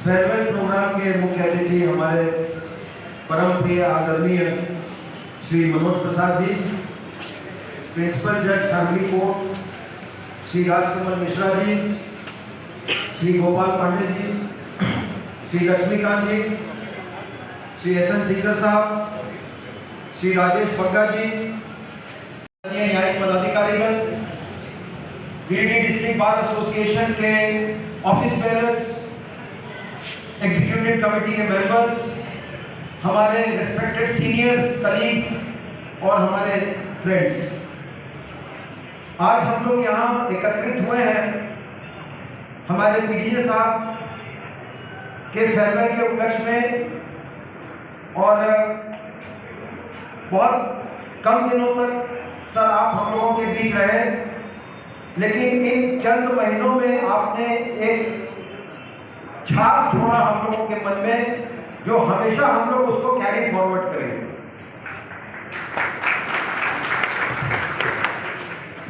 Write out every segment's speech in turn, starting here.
Farewell programme के मुख्य अतिथि हमारे परम प्रिय आदरणीय श्री मनोज प्रसाद जी, प्रिंसिपल जज फैमिली कोर्ट श्री राजकमल मिश्रा जी, श्री गोपाल पांडे जी, श्री लक्ष्मीकांत जी, श्री एस एन सीकर साहब, श्री राजेश बग्गा जी, न्यायिक पदाधिकारीगण, गिरिडीह डिस्ट्रिक्ट बार एसोसिएशन के ऑफिस बेयरर्स, एग्जीक्यूटिव कमेटी के मेंबर्स, हमारे रिस्पेक्टेड सीनियर्स, कलीग्स और हमारे फ्रेंड्स, आज हम लोग यहाँ एकत्रित हुए हैं हमारे पीडीजे साहब के फेयरवेल के उपलक्ष्य में। और बहुत कम दिनों तक सर आप हम लोगों के बीच रहे, लेकिन इन चंद महीनों में आपने एक छाप छोड़ा हम लोगों के मन में, जो हमेशा हम लोग उसको कैरी फॉरवर्ड करेंगे।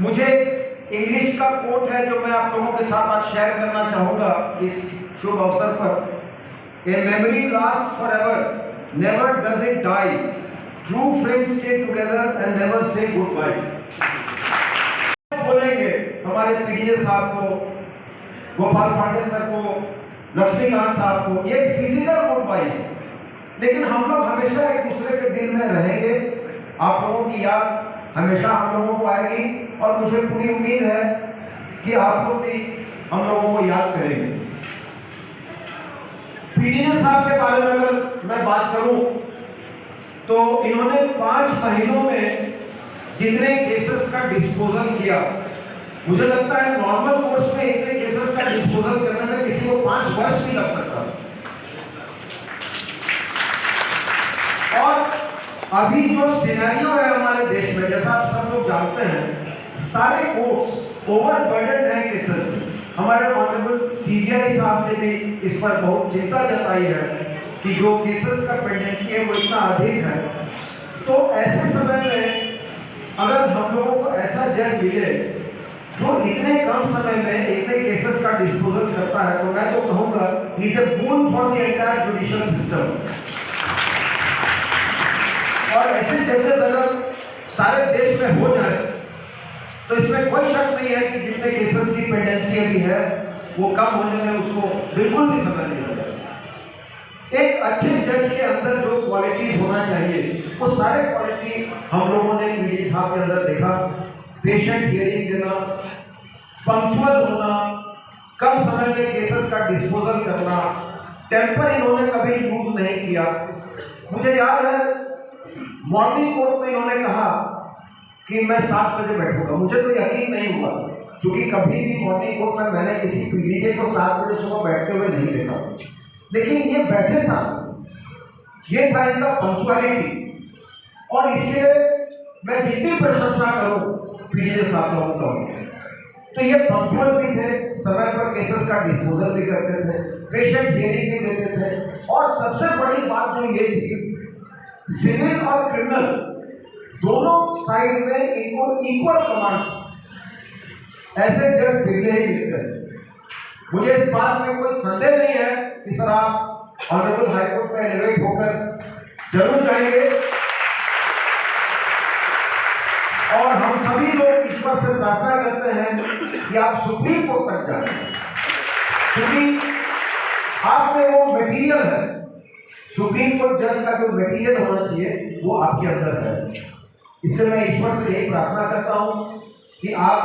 मुझे इंग्लिश का कोट है जो मैं आप लोगों के साथ आज शेयर करना चाहूंगा इस शुभ अवसर पर। A memory last forever, never does it die, true friends stay together and never say goodbye. बोलेंगे हमारे पीडीजे साहब को, गोपाल पांडे सर को, लक्ष्मीकांत साहब को, ये फिजिकल गुड बाय है, लेकिन हम लोग हमेशा एक दूसरे के दिल में रहेंगे। आप लोगों की याद हमेशा हम लोगों को आएगी और मुझे पूरी उम्मीद है कि आप लोग भी हम लोगों को याद करेंगे। पीडीजे साहब के बारे में अगर मैं बात करूं तो इन्होंने 5 महीनों में जितने केसेस का डिस्पोजल किया, मुझे लगता है नॉर्मल कोर्स में इतने केसेस का डिस्पोजल करने में किसी को 5 वर्ष भी लग सकता है। और अभी जो सिनेरियो है हमारे देश में, जैसा आप सब लोग जानते हैं, सारे कोर्ट्स ओवरबर्डन्ड हैं केसेस से। हमारे ऑनरेबल सीबीआई साहब ने भी इस पर बहुत चिंता जताई है कि जो केसेस का पेंडेंसी है वो इतना अधिक है। तो ऐसे समय में अगर हम लोगों को ऐसा जज मिले जो इतने कम समय में इतने केसेस का डिस्पोजल करता है, तो मैं तो कहूंगा is a boon for the entire judicial system. और ऐसे जजेस अगर सारे देश में हो जाए तो इसमें कोई शक नहीं है कि जितने केसेस की पेंडेंसी अभी है वो कम होने में उसको बिल्कुल भी समय नहीं लगेगा। एक अच्छे जज के अंदर जो क्वालिटीज होना चाहिए वो सारे क्वालिटी हम लोगों ने पीडीजे साहब के अंदर देखा। पेशेंट हियरिंग देना, पंक्चुअल होना, कम समय में केसेस का डिस्पोजल करना, टेम्पर इन्होंने कभी यूज नहीं किया। मुझे याद है मॉर्निंग कोर्ट में इन्होंने कहा कि मैं 7 बजे बैठूंगा। मुझे तो यकीन नहीं हुआ, क्योंकि कभी भी मॉर्निंग कोर्ट में मैंने किसी पीडीजे को 7 बजे सुबह बैठते हुए नहीं देखा, लेकिन ये बैठे साथ, ये था इनका पंक्चुअलिटी। और इसलिए मैं जितनी प्रशंसा करूं पीडीजे साहब लोगों का, तो ये पंक्चुअल भी थे, समय पर केसेस का डिस्पोजल भी करते थे, पेशेंट हियरिंग भी देते थे। और सबसे बड़ी बात जो ये थी, सिविल और क्रिमिनल दोनों साइड में इनको इक्वल कमांड, ऐसे जज दिल्ली ही मिलते हैं। मुझे इस बात में कोई संदेह नहीं है कि सर आप ऑनरेबल हाईकोर्ट में एलिवेट होकर जरूर जाएंगे। और हम सभी लोग ईश्वर से प्रार्थना करते हैं कि आप सुप्रीम कोर्ट तक जाएं, क्योंकि आप में वो मटेरियल है, सुप्रीम कोर्ट जज का जो मटेरियल होना चाहिए वो आपके अंदर है। इसलिए मैं ईश्वर से यही प्रार्थना करता हूं कि आप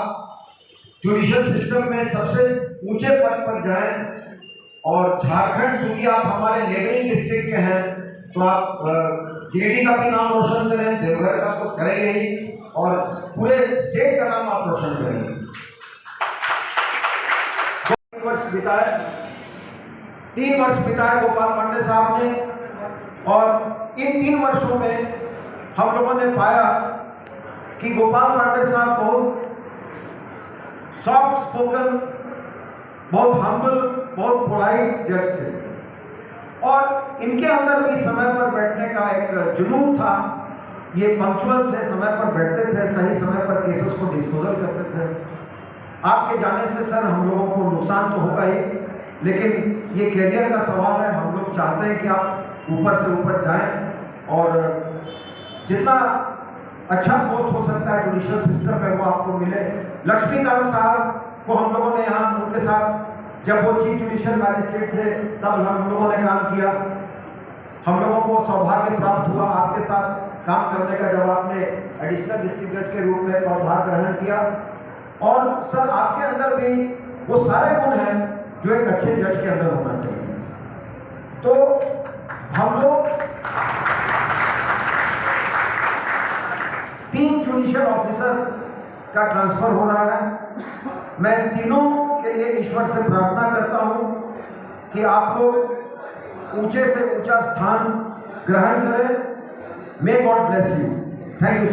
जुडिशियल सिस्टम में सबसे ऊंचे पद पर जाएं। और झारखंड, चूंकि आप हमारे नेबरिंग डिस्ट्रिक्ट के हैं, तो आप गिरिडीह का भी नाम रोशन करें, देवघर का तो करेंगे ही, और पूरे स्टेट का नाम आप रोशन करेंगे। 3 वर्ष बिताए, 3 वर्ष बिताए गोपाल पांडे साहब ने। और इन 3 वर्षों में हम लोगों ने पाया कि गोपाल पांडे साहब बहुत सॉफ्ट स्पोकन, बहुत हम्बल, बहुत पोलाइट जज थे। और इनके अंदर भी समय पर बैठने का एक जुनून था। ये पंक्चुअल थे, समय पर बैठते थे, सही समय पर केसेस को डिस्पोजल करते थे। आपके जाने से सर हम लोगों को नुकसान तो होगा ही, लेकिन ये कैरियर का सवाल है। हम लोग चाहते हैं कि आप ऊपर से ऊपर जाएं और जितना अच्छा पोस्ट हो सकता है जुडिशियल सिस्टम में वो आपको मिले। लक्ष्मीकांत साहब को हम लोगों ने यहाँ उनके साथ जब वो चीफ जुडिशियल मैजिस्ट्रेट थे तब हम लोगों ने काम किया। हम लोगों को सौभाग्य प्राप्त हुआ आपके साथ काम करने का जब आपने एडिशनल डिस्ट्रिक्ट जज के रूप में पदभार ग्रहण किया। और सर आपके अंदर भी वो सारे गुण हैं जो एक अच्छे जज के अंदर होना चाहिए। तो हम लोग 3 जुडिशियल ऑफिसर का ट्रांसफर हो रहा है। मैं तीनों के लिए ईश्वर से प्रार्थना करता हूं कि आप लोग ऊंचे से ऊंचा स्थान ग्रहण करें। May God bless you. Thank you.